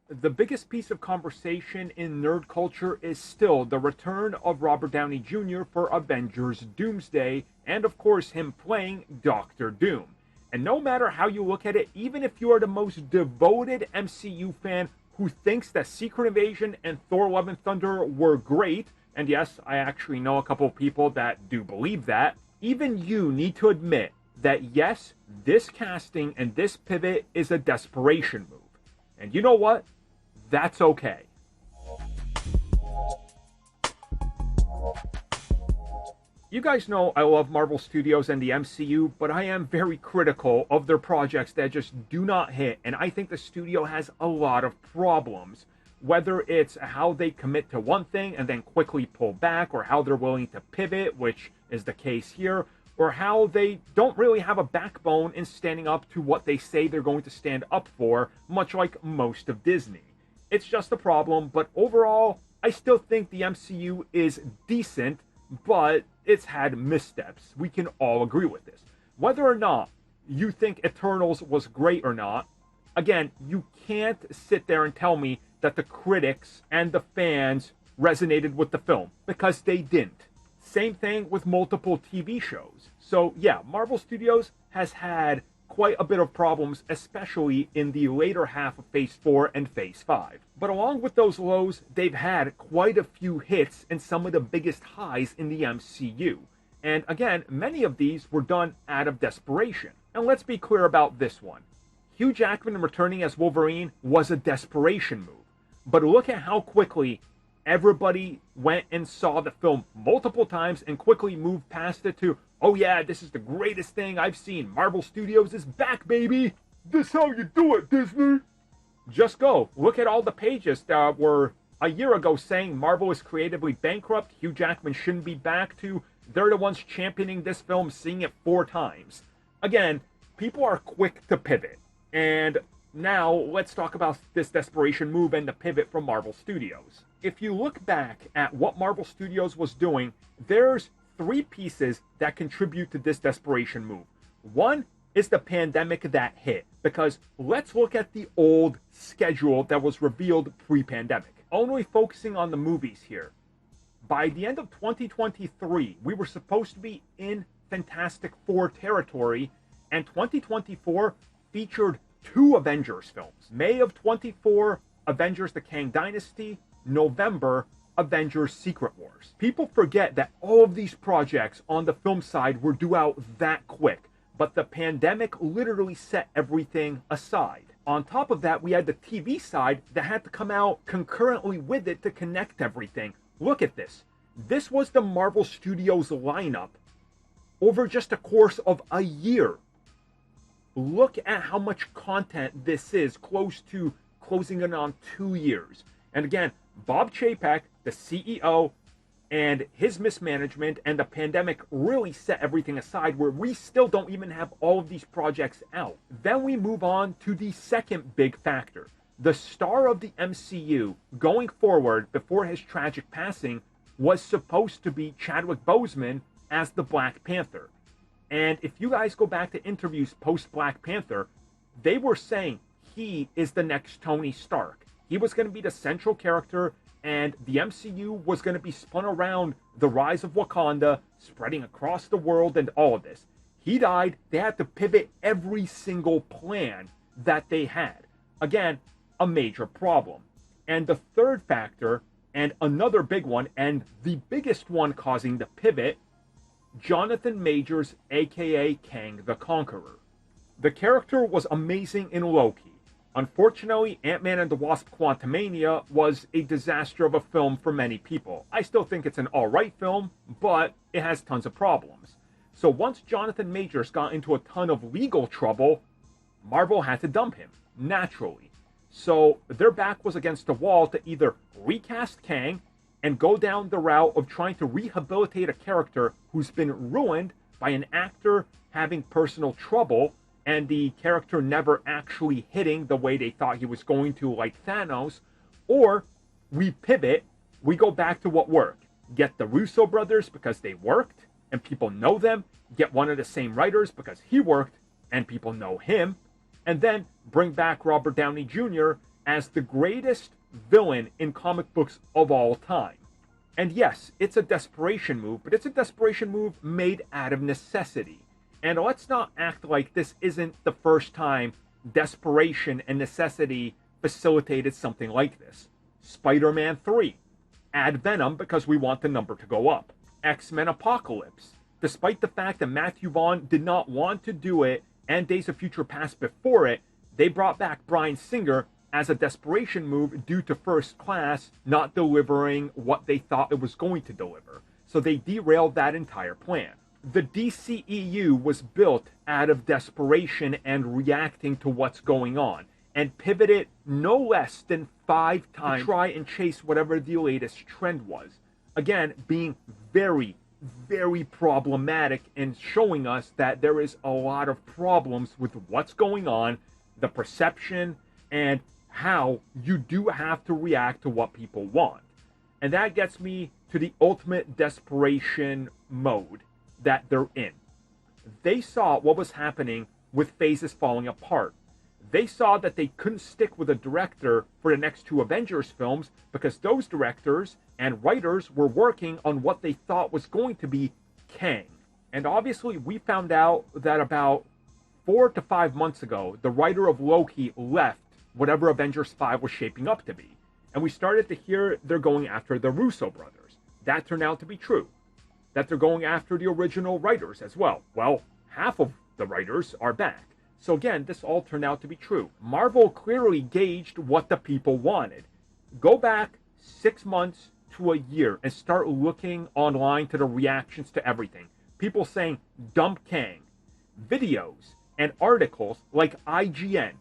the biggest piece of conversation in nerd culture is still the return of Robert Downey Jr. for Avengers Doomsday, and of course, him playing Doctor Doom. And no matter how you look at it, even if you are the most devoted MCU fan who thinks that Secret Invasion and Thor Love and Thunder were great, and yes, I actually know a couple of people that do believe that, even you need to admit that yes, this casting and this pivot is a desperation move. And you know what? That's okay. You guys know I love Marvel Studios and the MCU, but I am very critical of their projects that just do not hit, and I think the studio has a lot of problems. Whether it's how they commit to one thing and then quickly pull back, or how they're willing to pivot, which is the case here, or how they don't really have a backbone in standing up to what they say they're going to stand up for, much like most of Disney. It's just a problem, but overall, I still think the MCU is decent, but it's had missteps. We can all agree with this. Whether or not you think Eternals was great or not, again, you can't sit there and tell me that the critics and the fans resonated with the film, because they didn't. Same thing with multiple TV shows. So yeah, Marvel Studios has had quite a bit of problems, especially in the later half of Phase 4 and Phase 5. But along with those lows, they've had quite a few hits and some of the biggest highs in the MCU. And again, many of these were done out of desperation. And let's be clear about this one. Hugh Jackman returning as Wolverine was a desperation move. But look at how quickly everybody went and saw the film multiple times and quickly moved past it to, oh yeah, this is the greatest thing I've seen. Marvel Studios is back, baby. This how you do it, Disney. Just go. Look at all the pages that were a year ago saying Marvel is creatively bankrupt, Hugh Jackman shouldn't be back, to they're the ones championing this film, seeing it 4 times. Again, people are quick to pivot. And now let's talk about this desperation move and the pivot from Marvel Studios. If you look back at what Marvel Studios was doing, there's 3 pieces that contribute to this desperation move. One is the pandemic that hit, because let's look at the old schedule that was revealed pre-pandemic. Only focusing on the movies here. By the end of 2023, we were supposed to be in Fantastic Four territory, and 2024 featured 2 Avengers films. May of 24, Avengers The Kang Dynasty. November, Avengers Secret Wars. People forget that all of these projects on the film side were due out that quick, but the pandemic literally set everything aside. On top of that, we had the TV side that had to come out concurrently with it to connect everything. Look at this. This was the Marvel Studios lineup over just a course of a year. Look at how much content this is, close to closing in on 2 years. And again, Bob Chapek, the CEO, and his mismanagement and the pandemic really set everything aside, where we still don't even have all of these projects out. Then we move on to the second big factor. The star of the MCU going forward before his tragic passing was supposed to be Chadwick Boseman as the Black Panther. And if you guys go back to interviews post Black Panther, they were saying he is the next Tony Stark. He was going to be the central character, and the MCU was going to be spun around the rise of Wakanda, spreading across the world and all of this. He died. They had to pivot every single plan that they had. Again, a major problem. And the third factor, and another big one, and the biggest one causing the pivot, Jonathan Majors, aka Kang the Conqueror. The character was amazing in Loki. Unfortunately, Ant-Man and the Wasp: Quantumania was a disaster of a film for many people. I still think it's an alright film, but it has tons of problems. So once Jonathan Majors got into a ton of legal trouble, Marvel had to dump him, naturally. So their back was against the wall to either recast Kang and go down the route of trying to rehabilitate a character who's been ruined by an actor having personal trouble, and the character never actually hitting the way they thought he was going to, like Thanos, or we pivot, we go back to what worked. Get the Russo brothers because they worked, and people know them, get one of the same writers because he worked, and people know him, and then bring back Robert Downey Jr. as the greatest villain in comic books of all time. And yes, it's a desperation move, but it's a desperation move made out of necessity. And let's not act like this isn't the first time desperation and necessity facilitated something like this. Spider-Man 3. Add Venom because we want the number to go up. X-Men Apocalypse. Despite the fact that Matthew Vaughn did not want to do it and Days of Future Past before it, they brought back Bryan Singer as a desperation move due to First Class not delivering what they thought it was going to deliver. So they derailed that entire plan. The DCEU was built out of desperation and reacting to what's going on, and pivoted no less than 5 times to try and chase whatever the latest trend was. Again, being very, very problematic and showing us that there is a lot of problems with what's going on, the perception, and how you do have to react to what people want. And that gets me to the ultimate desperation mode that they're in. They saw what was happening with phases falling apart. They saw that they couldn't stick with a director for the next 2 Avengers films because those directors and writers were working on what they thought was going to be Kang. And obviously we found out that about 4 to 5 months ago, the writer of Loki left whatever Avengers 5 was shaping up to be. And we started to hear they're going after the Russo brothers. That turned out to be true. That they're going after the original writers as well. Well, half of the writers are back. So again, this all turned out to be true. Marvel clearly gauged what the people wanted. Go back 6 months to a year and start looking online to the reactions to everything. People saying, dump Kang. Videos and articles like IGN.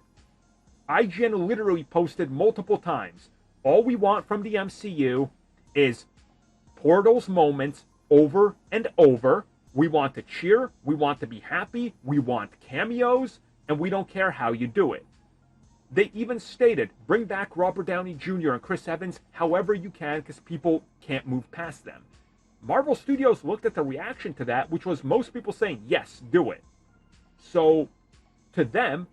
IGN literally posted multiple times, all we want from the MCU is Portal's moments over and over. We want to cheer, we want to be happy, we want cameos, and we don't care how you do it. They even stated, bring back Robert Downey Jr. and Chris Evans however you can because people can't move past them. Marvel Studios looked at the reaction to that, which was most people saying, yes, do it. So, to them,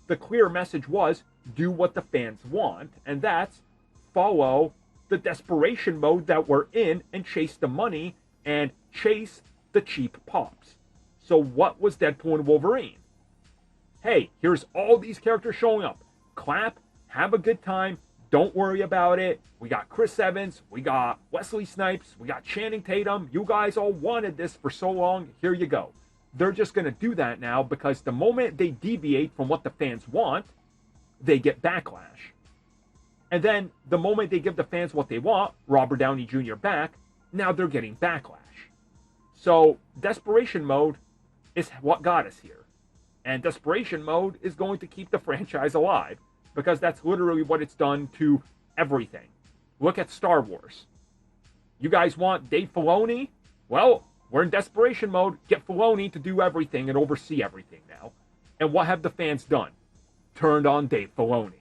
the clear message was, do what the fans want, and that's follow the desperation mode that we're in and chase the money and chase the cheap pops. So what was Deadpool and Wolverine? Hey, here's all these characters showing up. Clap, have a good time, don't worry about it. We got Chris Evans, we got Wesley Snipes, we got Channing Tatum. You guys all wanted this for so long, here you go. They're just going to do that now because the moment they deviate from what the fans want, they get backlash. And then the moment they give the fans what they want, Robert Downey Jr. back, now they're getting backlash. So desperation mode is what got us here. And desperation mode is going to keep the franchise alive because that's literally what it's done to everything. Look at Star Wars. You guys want Dave Filoni? Well, we're in desperation mode. Get Filoni to do everything and oversee everything now. And what have the fans done? Turned on Dave Filoni.